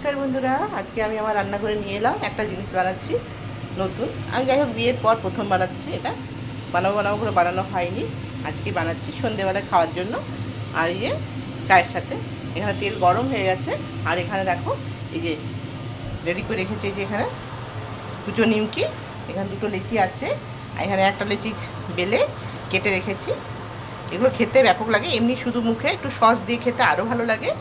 নমস্কার বন্ধুরা, আজকে আমি আমার রান্নাঘরে নিয়ে এলাম একটা জিনিস বানাচ্ছি নতুন। আমি যাই হোক বিয়ের পর প্রথম বানাচ্ছি এটা। বানাবো বানাবো করে বানানো হয়নি, আজকে বানাচ্ছি সন্ধেবেলায় খাওয়ার জন্য। আর এই যে চায়ের সাথে এখানে তেল গরম হয়ে গেছে। আর এখানে দেখো এই যে রেডি করে রেখেছি, এই যে এখানে কুচো নিমকি, এখানে দুটো লেচি আছে, আর এখানে একটা লেচি বেলে কেটে রেখেছি। এগুলো খেতে ব্যাপক লাগে, এমনি শুধু মুখে একটু সস দিয়ে খেতে আরও ভালো লাগে,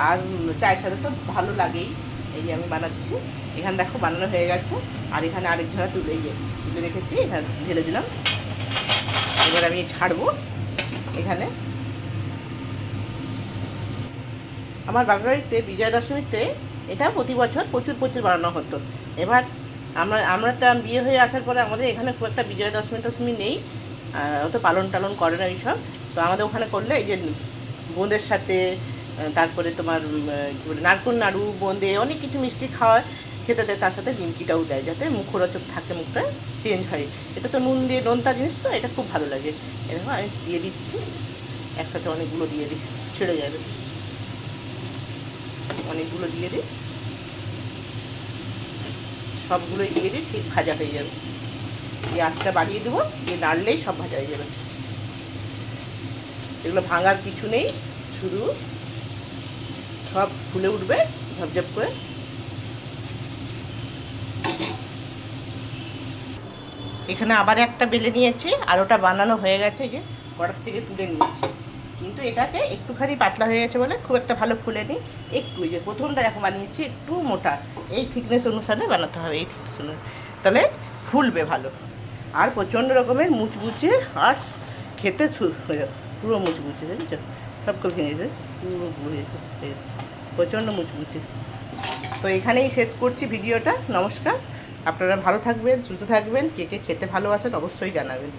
আর চায়ের সাথে তো ভালো লাগেই। এই যে আমি বানাচ্ছি, এখানে দেখো বানানো হয়ে গেছে। আর এখানে আরেক ঝরা তুলে রেখেছি, এখানে ঢেলে দিলাম। এবার আমি ছাড়বো। এখানে আমার বাবার বাড়িতে বিজয়া দশমীতে এটা প্রতি বছর প্রচুর প্রচুর বানানো হতো। এবার আমরা তো বিয়ে হয়ে আসার পরে আমাদের এখানে খুব একটা বিজয়া দশমী নেই, অত পালন টালন করে না এইসব। তো আমাদের ওখানে করলে এই যে বোঁদের সাথে তারপরে তোমার কী বলে নারকোল নাড়ু, বোঁদে অনেক কিছু মিষ্টি খাওয়ায়, খেতে দেয়, তার সাথে নিমকিটাও দেয় যাতে মুখরোচক থাকে, মুখটা চেঞ্জ হয়। এটা তো নুন দিয়ে নোনতা জিনিস, তো এটা খুব ভালো লাগে। এরকম আমি দিয়ে দিচ্ছি, একসাথে অনেকগুলো দিয়ে দিই, ছেড়ে যাবে, অনেকগুলো দিয়ে দিই, সবগুলোই দিয়ে দিই, ঠিক ভাজা হয়ে যাবে। এই আঁচটা বাড়িয়ে দেবো, দিয়ে নাড়লেই সব ভাজা হয়ে যাবে। এগুলো ভাঙার কিছু নেই, শুধু সব ফুলে উঠবে ঝপঝপ করে। এখানে আবার একটা বেলে নিয়েছি, আর ওটা বানানো হয়ে গেছে, যে কড়ার থেকে তুলে নিয়েছি। কিন্তু এটাকে একটুখানি পাতলা হয়ে গেছে বলে খুব একটা ভালো ফুলেনি। একটু এই যে প্রথমটা এখন বানিয়েছি একটু মোটা, এই থিকনেস অনুসারে বানাতে হবে, এই থিকনেস অনুসারে, তাহলে ফুলবে ভালো। আর প্রচণ্ড রকমের মুচমুচে, আর খেতে পুরো মুচমুচে, বুঝেছো, সব করে ভেঙে যায়, পুরো বুঝেছে, প্রচণ্ড মুচমুচে। তো এখানেই শেষ করছি ভিডিওটা। নমস্কার, আপনারা ভালো থাকবেন, সুস্থ থাকবেন। কে কে খেতে ভালোবাসেন অবশ্যই জানাবেন।